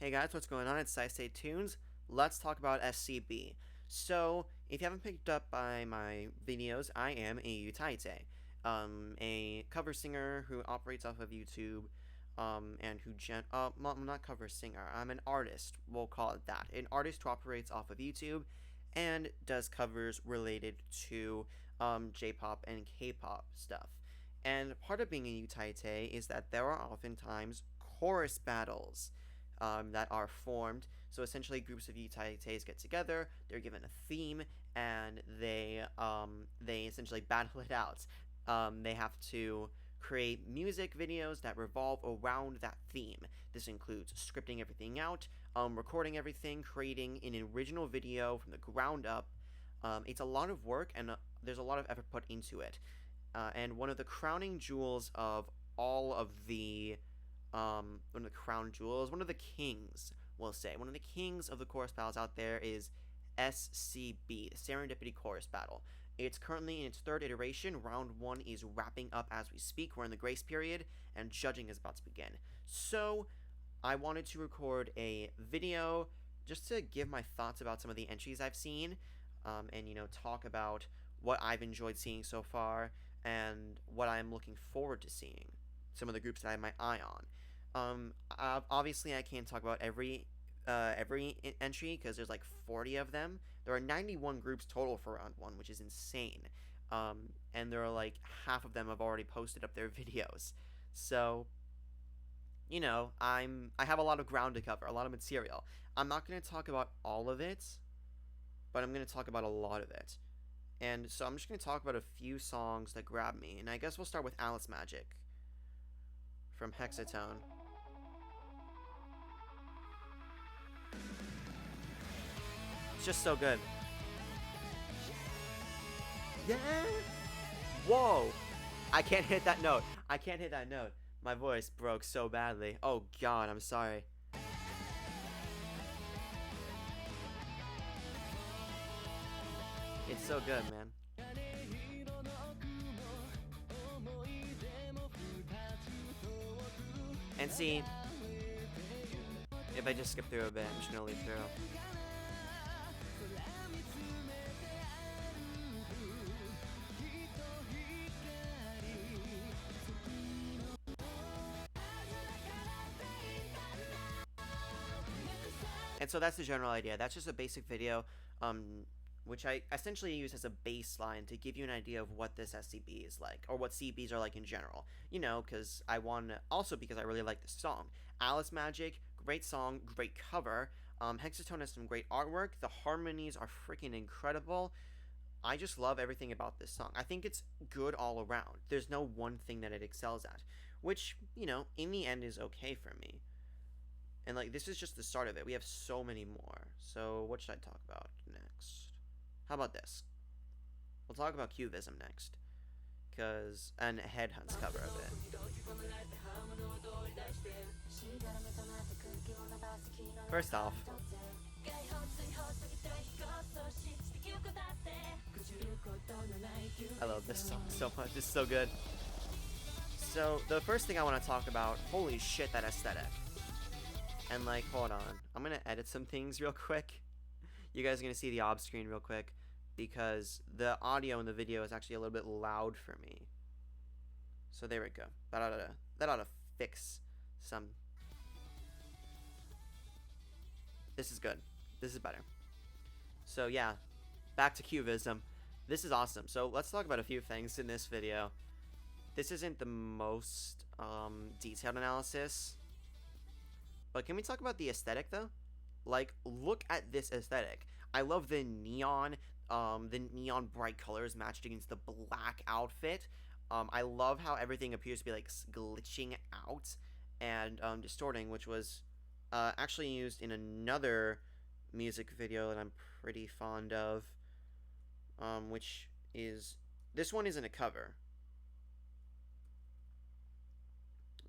Hey guys, what's going on? It's Stay Tunes. Let's talk about SCB. So, if you haven't picked up by my videos, I am a Youtaite, a cover singer who operates off of YouTube, and who I'm not cover singer. I'm an artist. We'll call it that. An artist who operates off of YouTube, and does covers related to J-pop and K-pop stuff. And part of being a Youtaite is that there are oftentimes chorus battles that are formed. So essentially, groups of Youtaites get together. They're given a theme, and they essentially battle it out. They have to create music videos that revolve around that theme. This includes scripting everything out, recording everything, creating an original video from the ground up. It's a lot of work, and there's a lot of effort put into it. And one of the crowning jewels of all of the one of the crown jewels, one of the kings, we'll say, one of the kings of the chorus battles out there is SCB, the Serendipity Chorus Battle. It's currently in its third iteration. Round 1 is wrapping up as we speak. We're in the grace period, and judging is about to begin. So, I wanted to record a video just to give my thoughts about some of the entries I've seen, and, talk about what I've enjoyed seeing so far, and what I'm looking forward to seeing. Some of the groups that I have my eye on. Obviously, I can't talk about every entry because there's like 40 of them. There are 91 groups total for round 1, which is insane. And there are like half of them have already posted up their videos. So, I have a lot of ground to cover, a lot of material. I'm not going to talk about all of it, but I'm going to talk about a lot of it. And so I'm just going to talk about a few songs that grab me. And I guess we'll start with Alice Magic from Hexatone. It's just so good. Yeah. Whoa. I can't hit that note. I can't hit that note. My voice broke so badly. Oh god, I'm sorry. It's so good, man. And see, if I just skip through a bit, I'm just gonna leave through. And so that's the general idea. That's just a basic video, which I essentially use as a baseline to give you an idea of what this SCB is like, or what CBs are like in general. Because because I really like this song. Alice Magic, great song, great cover. Hexatone has some great artwork. The harmonies are freaking incredible. I just love everything about this song. I think it's good all around. There's no one thing that it excels at, which, in the end is okay for me. And, this is just the start of it. We have so many more. So, what should I talk about next? How about this? We'll talk about Cubism next. And Headhunt's cover of it. First off, I love this song so much. It's so good. So, the first thing I want to talk about, holy shit, that aesthetic. And, hold on. I'm going to edit some things real quick. You guys are going to see the ob screen real quick, because the audio in the video is actually a little bit loud for me. So there we go. That ought to fix some. This is good. This is better. So yeah, back to Cubism. This is awesome. So let's talk about a few things in this video. This isn't the most detailed analysis, but can we talk about the aesthetic though? Look at this aesthetic. I love the neon bright colors matched against the black outfit. I love how everything appears to be glitching out and distorting, which was actually used in another music video that I'm pretty fond of, which is, this one isn't a cover.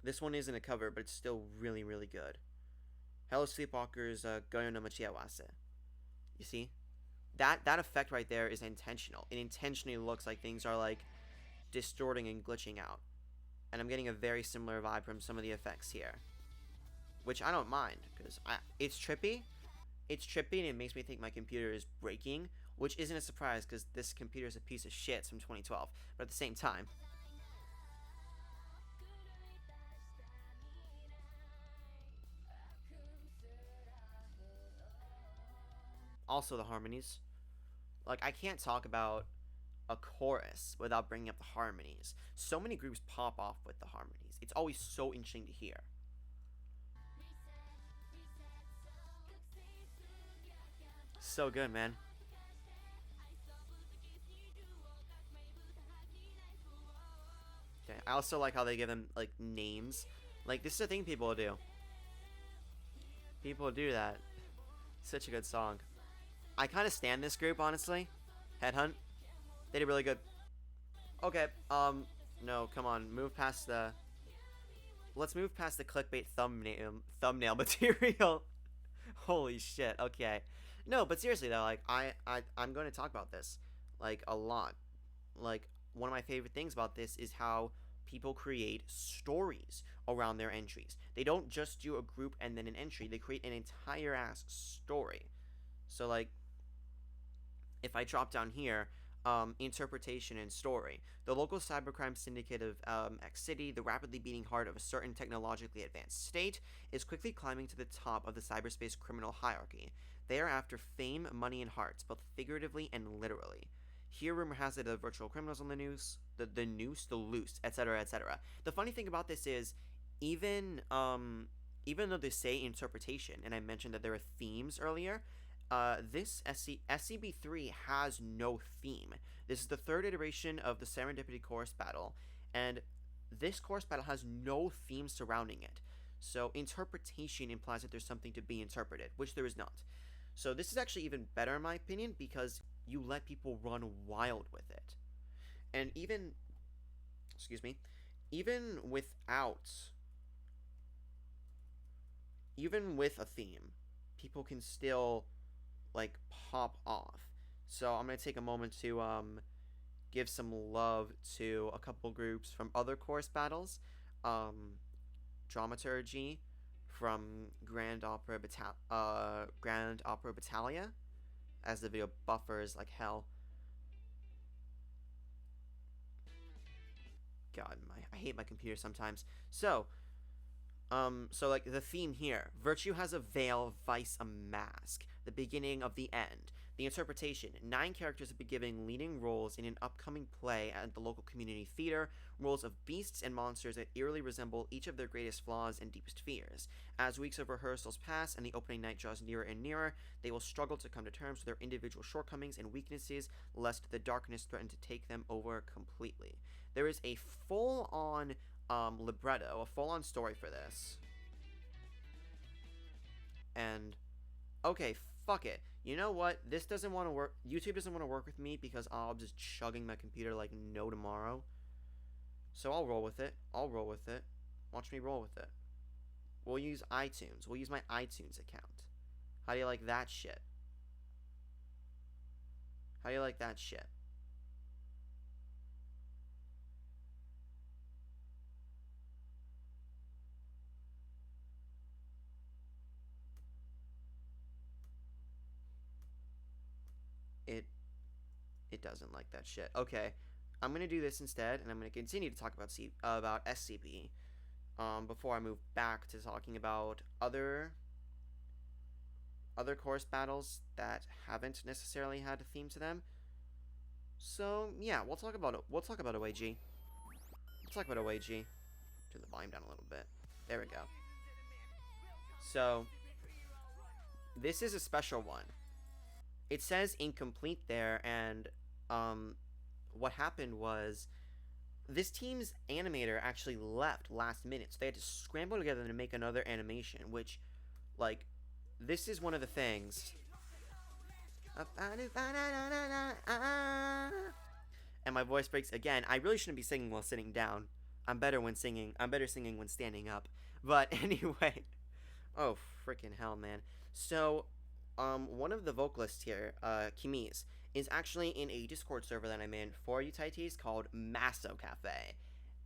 This one isn't a cover, but it's still really, really good. Hello Sleepwalkers, Goyo no Machiawase. You see? That effect right there is intentional. It intentionally looks like things are, distorting and glitching out. And I'm getting a very similar vibe from some of the effects here. which I don't mind because it's trippy. It's trippy and it makes me think my computer is breaking, which isn't a surprise because this computer is a piece of shit. It's from 2012, but at the same time, also the harmonies. Like I can't talk about a chorus without bringing up the harmonies. So many groups pop off with the harmonies. It's always so interesting to hear. So good, man. Okay. I also like how they give them like names. Like this is a thing people do. People do that. Such a good song. I kind of stand this group honestly. Headhunt. They did really good. Okay. No, come on. Move past the. Let's move past the clickbait thumbnail material. Holy shit. Okay. No, but seriously though, like I'm going to talk about this like a lot. Like one of my favorite things about this is how people create stories around their entries. They don't just do a group and then an entry. They create an entire ass story. So like if I drop down here, interpretation and story. The local cybercrime syndicate of X City, the rapidly beating heart of a certain technologically advanced state, is quickly climbing to the top of the cyberspace criminal hierarchy. They are after fame, money, and hearts, both figuratively and literally. Here, rumor has it of virtual criminals on the news, the noose, the loose, etc., etc. The funny thing about this is, even though they say interpretation, and I mentioned that there are themes earlier, this SCB3 has no theme. This is the third iteration of the Serendipity Chorus Battle, and this chorus battle has no theme surrounding it. So interpretation implies that there's something to be interpreted, which there is not. So this is actually even better in my opinion because you let people run wild with it. And excuse me, even without, even with a theme, people can still like pop off. So I'm gonna take a moment to give some love to a couple groups from other chorus battles. Dramaturgy from Grand Opera Battalia, as the video buffers like hell. God, I hate my computer sometimes. So like the theme here, virtue has a veil, vice a mask. The beginning of the end. The interpretation, 9 characters have been given leading roles in an upcoming play at the local community theater, roles of beasts and monsters that eerily resemble each of their greatest flaws and deepest fears. As weeks of rehearsals pass and the opening night draws nearer and nearer, they will struggle to come to terms with their individual shortcomings and weaknesses, lest the darkness threaten to take them over completely. There is a full-on libretto, a full-on story for this. And, okay, fuck it. You know what? This doesn't want to work. YouTube doesn't want to work with me because I'm just chugging my computer like no tomorrow. So I'll roll with it. I'll roll with it. Watch me roll with it. We'll use iTunes. We'll use my iTunes account. How do you like that shit? How do you like that shit? It doesn't like that shit. Okay, I'm gonna do this instead, and I'm gonna continue to talk about SCB. Before I move back to talking about other chorus battles that haven't necessarily had a theme to them. So yeah, we'll talk about OAG. We'll talk about OAG. Turn the volume down a little bit. There we go. So this is a special one. It says incomplete there, and what happened was this team's animator actually left last minute, so they had to scramble together to make another animation, which, like, this is one of the things. And my voice breaks again. I really shouldn't be singing while sitting down. I'm better singing when standing up. But anyway. Oh, freaking hell, man. So, one of the vocalists here, Kimis, is actually in a Discord server that I'm in for Youtaites called Masso Cafe.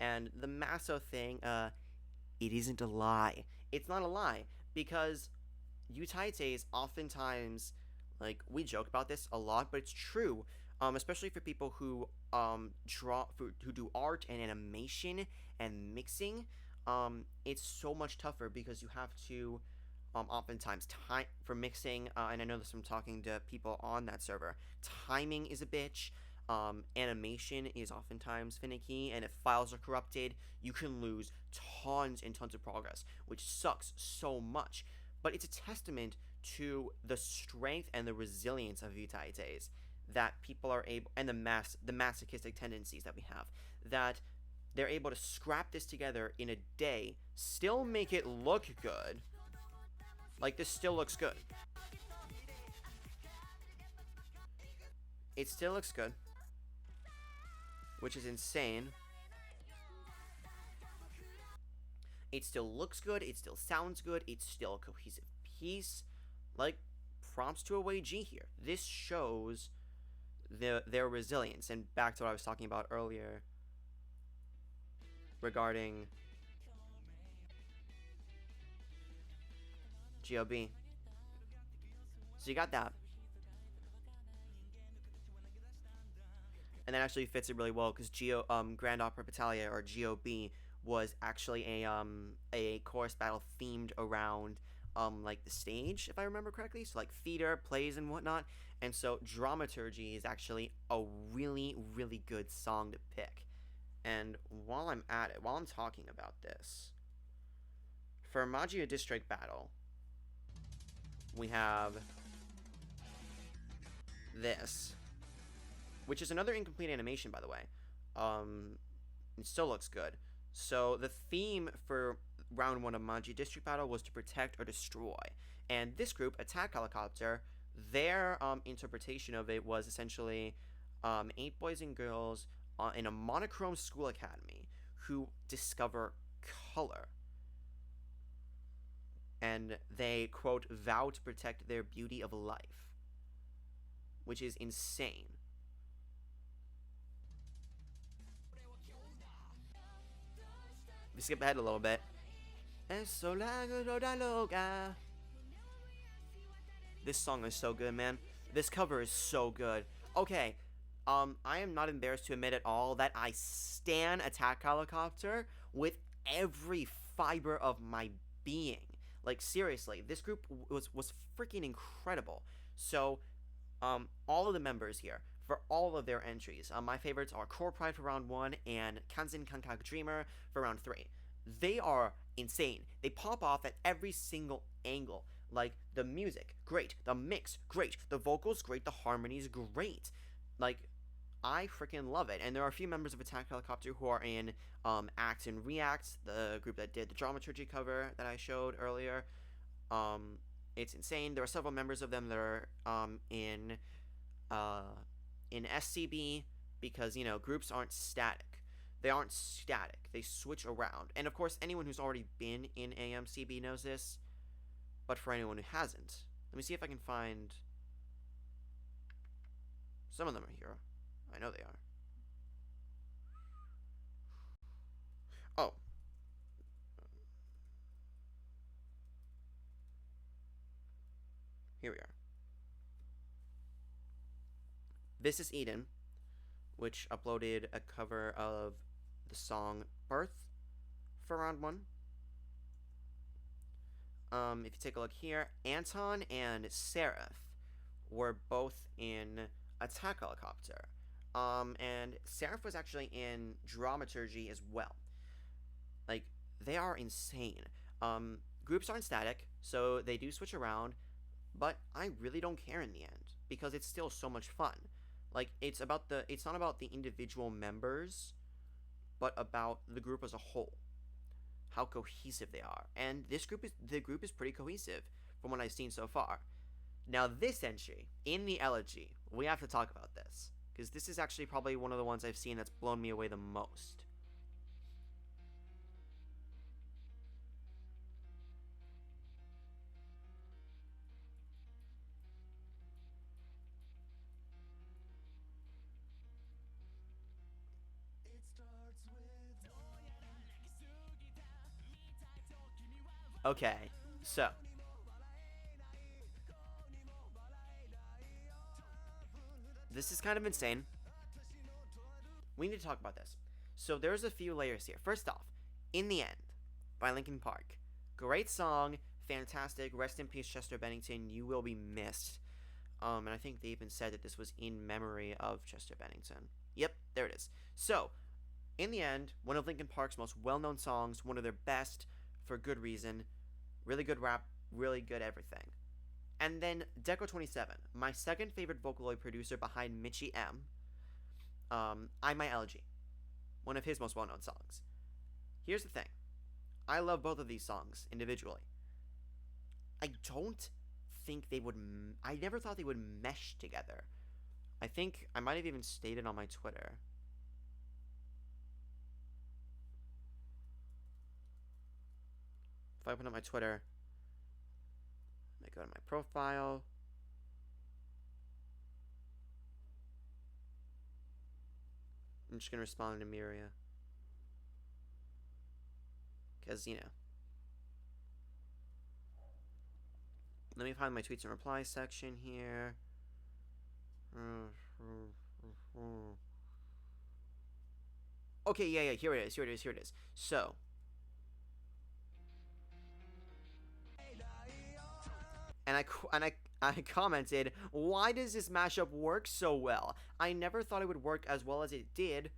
And the Masso thing, it isn't a lie. It's not a lie. because Youtaites oftentimes, like, we joke about this a lot, but it's true. Especially for people who who do art and animation and mixing. It's so much tougher because you have to oftentimes time for mixing, and I know this from talking to people on that server. Timing is a bitch. Animation is oftentimes finicky, and if files are corrupted, you can lose tons and tons of progress, which sucks so much. But it's a testament to the strength and the resilience of Youtaites that people are able, and the masochistic tendencies that we have, that they're able to scrap this together in a day, still make it look good. Like, this still looks good. It still looks good, which is insane. It still looks good, it still sounds good, it's still a cohesive piece. Like, prompts to AWG here. This shows their resilience. And back to what I was talking about earlier regarding GOB. So you got that. And that actually fits it really well because Grand Opera Battaglia, or GOB, was actually a chorus battle themed around like the stage, if I remember correctly. So like theater, plays, and whatnot. And so Dramaturgy is actually a really, really good song to pick. And while I'm at it, while I'm talking about this, for Magia District Battle, we have this, which is another incomplete animation, by the way. It still looks good. So the theme for round 1 of Magia District Battle was to protect or destroy. And this group, Attack Helicopter, their interpretation of it was essentially 8 boys and girls in a monochrome school academy who discover color. And they, quote, vow to protect their beauty of life. Which is insane. We skip ahead a little bit. This song is so good, man. This cover is so good. Okay, I am not embarrassed to admit at all that I stan Attack Helicopter with every fiber of my being. Like, seriously, this group was freaking incredible. So, all of the members here, for all of their entries, my favorites are Core Pride for round 1 and Kanzen Kankak Dreamer for round 3. They are insane. They pop off at every single angle. Like, the music, great. The mix, great. The vocals, great. The harmonies, great. Like, I freaking love it. And there are a few members of Attack Helicopter who are in Act and React, the group that did the Dramaturgy cover that I showed earlier. It's insane. There are several members of them that are in SCB, because, you know, groups aren't static. They aren't static. They switch around. And of course, anyone who's already been in AMCB knows this. But for anyone who hasn't, let me see if I can find. Some of them are here. I know they are. Oh. Here we are. This is Eden, which uploaded a cover of the song Birth for round 1. If you take a look here, Anton and Seraph were both in Attack Helicopter. And Seraph was actually in Dramaturgy as well. Like, they are insane. Groups aren't static, so they do switch around, but I really don't care in the end, because it's still so much fun. Like, it's not about the individual members, but about the group as a whole. How cohesive they are. And the group is pretty cohesive from what I've seen so far. Now, this entry in the Elegy, we have to talk about this, because this is actually probably one of the ones I've seen that's blown me away the most. Okay, so this is kind of insane. We need to talk about this. So there's a few layers here. First off, In the End by Linkin Park. Great song, fantastic. Rest in peace, Chester Bennington. You will be missed. And I think they even said that this was in memory of Chester Bennington. Yep, there it is. So, In the End, one of Linkin Park's most well-known songs, one of their best, for good reason. Really good rap, really good everything. And then Deco27, my second favorite Vocaloid producer behind Mitchie M. I My Elegy, one of his most well-known songs. Here's the thing. I love both of these songs individually. I don't think they would... I never thought they would mesh together. I think I might have even stated on my Twitter. If I open up my Twitter, I go to my profile. I'm just going to respond to Miria. Because, you know. Let me find my tweets and replies section here. Okay, yeah, here it is. So. And I commented, why does this mashup work so well? I never thought it would work as well as it did,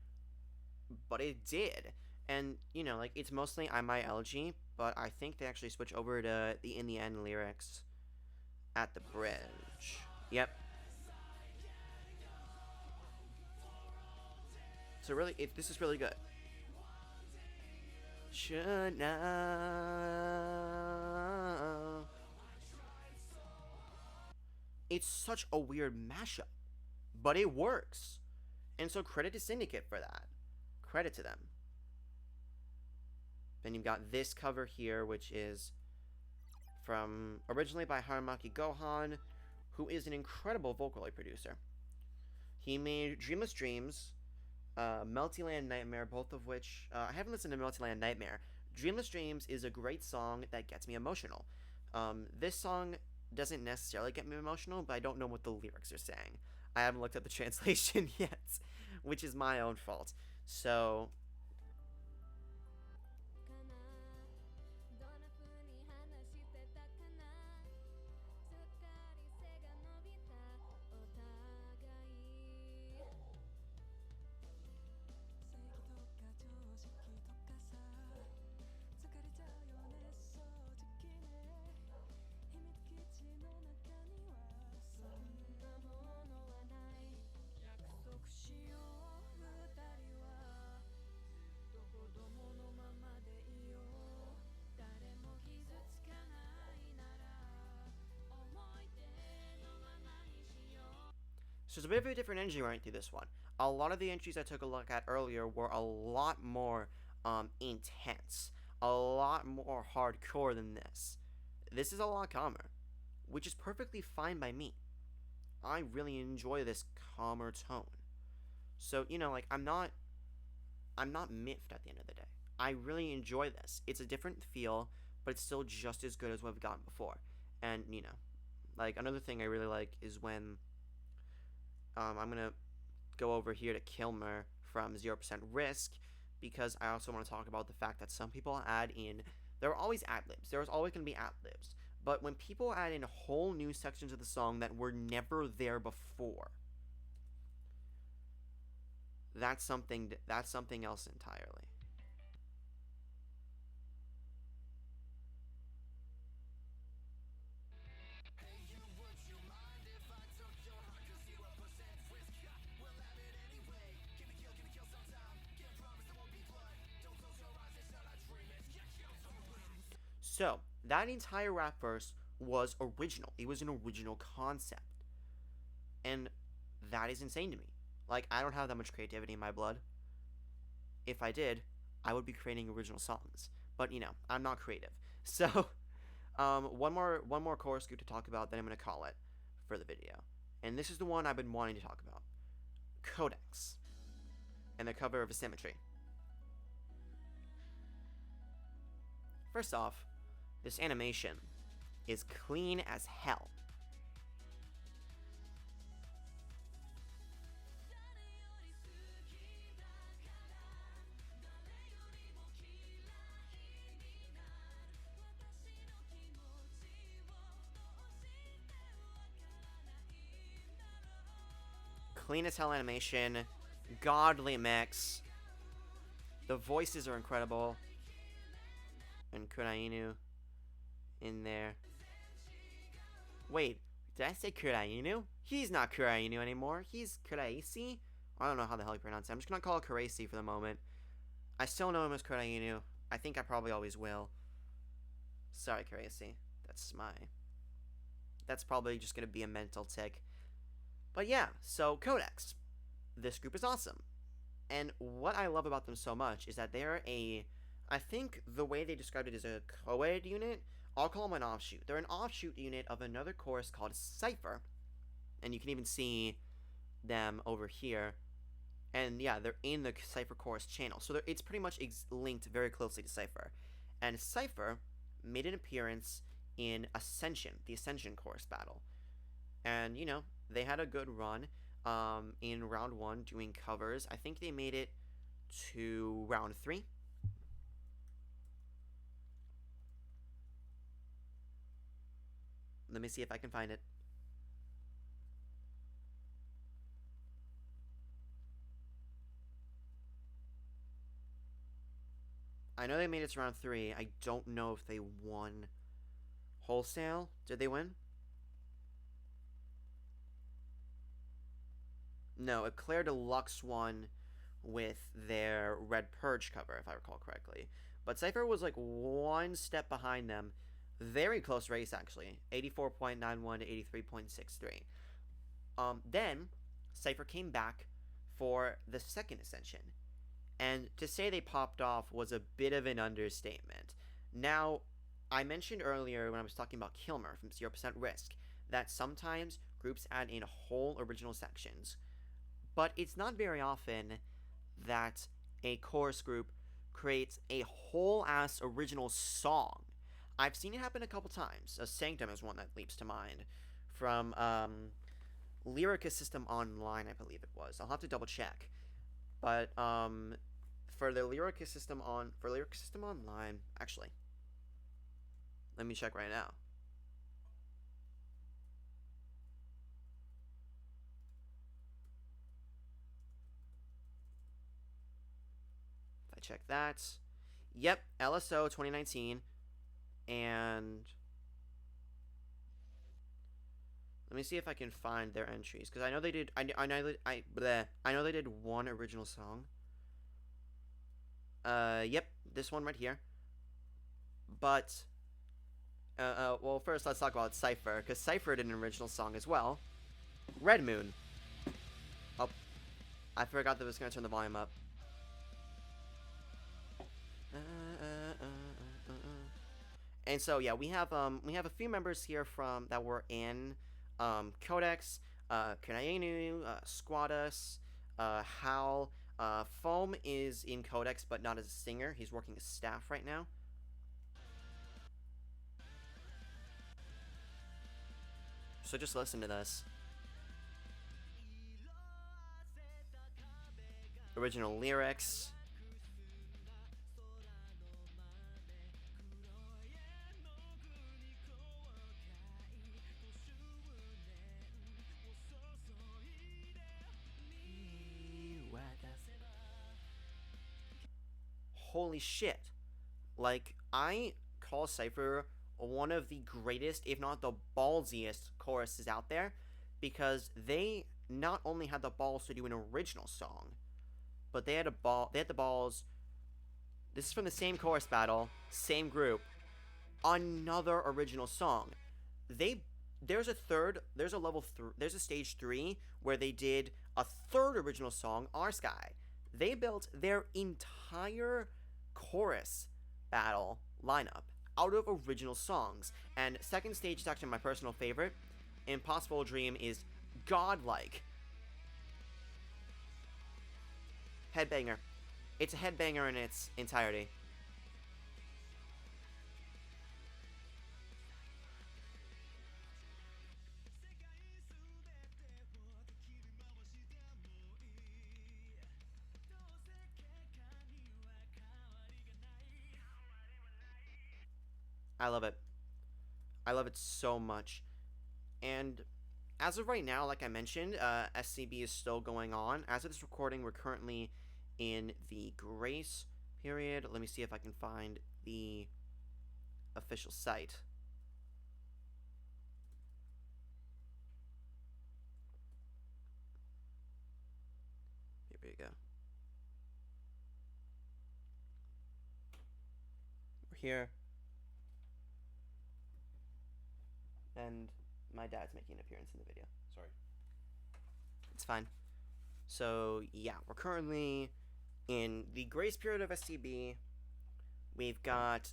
but it did. And, you know, like, it's mostly I My Elegy, but I think they actually switch over to the In the End lyrics at the bridge. Yep. So really, this is really good. Should now. It's such a weird mashup, but it works. And so credit to Syndicate for that. Credit to them. Then you've got this cover here, which is from originally by Haramaki Gohan, who is an incredible Vocaloid producer. He made Dreamless Dreams, Meltyland Nightmare, both of which... I haven't listened to Meltyland Nightmare. Dreamless Dreams is a great song that gets me emotional. This song doesn't necessarily get me emotional, but I don't know what the lyrics are saying. I haven't looked at the translation yet, which is my own fault. So... So there's a bit of a different energy running through this one. A lot of the entries I took a look at earlier were a lot more intense. A lot more hardcore than this. This is a lot calmer, which is perfectly fine by me. I really enjoy this calmer tone. So, you know, like, I'm not miffed at the end of the day. I really enjoy this. It's a different feel, but it's still just as good as what we've gotten before. And, you know, like, another thing I really like is when I'm going to go over here to Kilmer from 0% Risk, because I also want to talk about the fact that some people add in... There are always ad-libs. There's always going to be ad-libs. But when people add in whole new sections of the song that were never there before, that's something else entirely. So, that entire rap verse was original. It was an original concept. And that is insane to me. Like, I don't have that much creativity in my blood. If I did, I would be creating original songs. But, you know, I'm not creative. So, one more chorus scoop to talk about, then I'm going to call it for the video. And this is the one I've been wanting to talk about. Codex. And the cover of Asymmetry. First off, this animation is clean as hell. Clean as hell animation. Godly mix. The voices are incredible. And Kurainu in there. Wait, did I say Kurainu? He's not Kurainu anymore. He's Kuraisi? I don't know how the hell you pronounce it. I'm just gonna call it Kuraisi for the moment. I still know him as Kurainu. I think I probably always will. Sorry, Kuraisi. That's probably just gonna be a mental tick. But yeah, so Codex. This group is awesome. And what I love about them so much is that they're I think the way they described it is a co-ed unit. I'll call them an offshoot. They're an offshoot unit of another chorus called Cypher. And you can even see them over here. And yeah, they're in the Cypher chorus channel. So it's pretty much linked very closely to Cypher. And Cypher made an appearance in Ascension, the Ascension chorus battle. And, you know, they had a good run in round 1 doing covers. I think they made it to round 3. Let me see if I can find it. I know they made it to round 3. I don't know if they won wholesale. Did they win? No, Eclair Deluxe won with their Red Purge cover, if I recall correctly. But Cypher was like one step behind them. Very close race, actually. 84.91 to 83.63. Then, Cypher came back for the second Ascension. And to say they popped off was a bit of an understatement. Now, I mentioned earlier when I was talking about Kilmer from 0% Risk that sometimes groups add in whole original sections. But it's not very often that a chorus group creates a whole-ass original song. I've seen it happen a couple times. Sanctum is one that leaps to mind. From Lyrica System Online, I believe it was. I'll have to double-check. But for Lyrica System Online... Actually, let me check right now. If I check that... Yep, LSO 2019. And... let me see if I can find their entries, because I know they did. I know they did one original song. Yep, this one right here. But, well, first let's talk about Cypher, because Cypher did an original song as well. Red Moon. Oh, I forgot that I was gonna turn the volume up. And so yeah, we have a few members here from that were in Codex, Kanainu, Squatus, Howl. Foam is in Codex, but not as a singer. He's working as staff right now. So just listen to this. Original lyrics. Holy shit. Like, I call Cypher one of the greatest, if not the ballsiest choruses out there, because they not only had the balls to do an original song, but they had the balls. This is from the same chorus battle, same group, another original song. There's a stage 3 where they did a third original song, Our Sky. They built their entire chorus battle lineup out of original songs. And second stage is actually my personal favorite. Impossible Dream is godlike. Headbanger. It's a headbanger in its entirety. I love it. I love it so much. And as of right now, like I mentioned, SCB is still going on. As of this recording, we're currently in the grace period. Let me see if I can find the official site. Here we go. We're here. And my dad's making an appearance in the video. Sorry. It's fine. So, yeah, we're currently in the grace period of SCB. We've got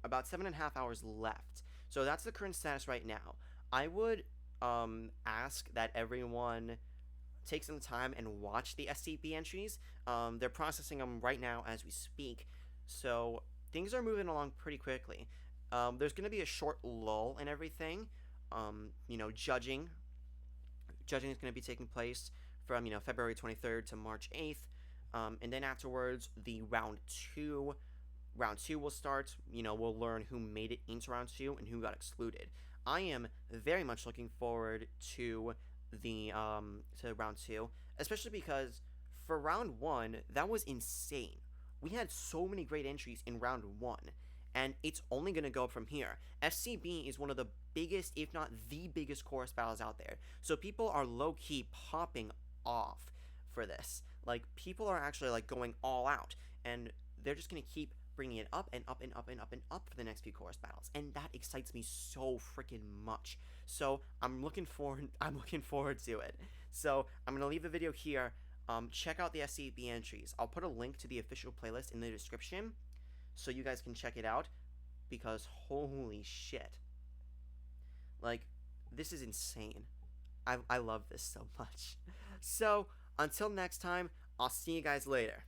about 7.5 hours left. So that's the current status right now. I would ask that everyone take some time and watch the SCP entries. They're processing them right now as we speak. So things are moving along pretty quickly. There's going to be a short lull and everything. Judging is going to be taking place from February 23rd to March 8th, and then afterwards the round two will start. We'll learn who made it into round 2 and who got excluded. I am very much looking forward to the to round 2, especially because for round 1 that was insane. We had so many great entries in round 1, and it's only going to go up from here. SCB is one of the biggest, if not the biggest, chorus battles out there. So people are low-key popping off for this. Like, people are actually like going all out, and they're just going to keep bringing it up and up and up and up and up for the next few chorus battles, and that excites me so freaking much. So I'm looking forward to it. So I'm gonna leave the video here. Check out the SCB entries. I'll put a link to the official playlist in the description so you guys can check it out, because holy shit, like, this is insane. I love this so much. So until next time, I'll see you guys later.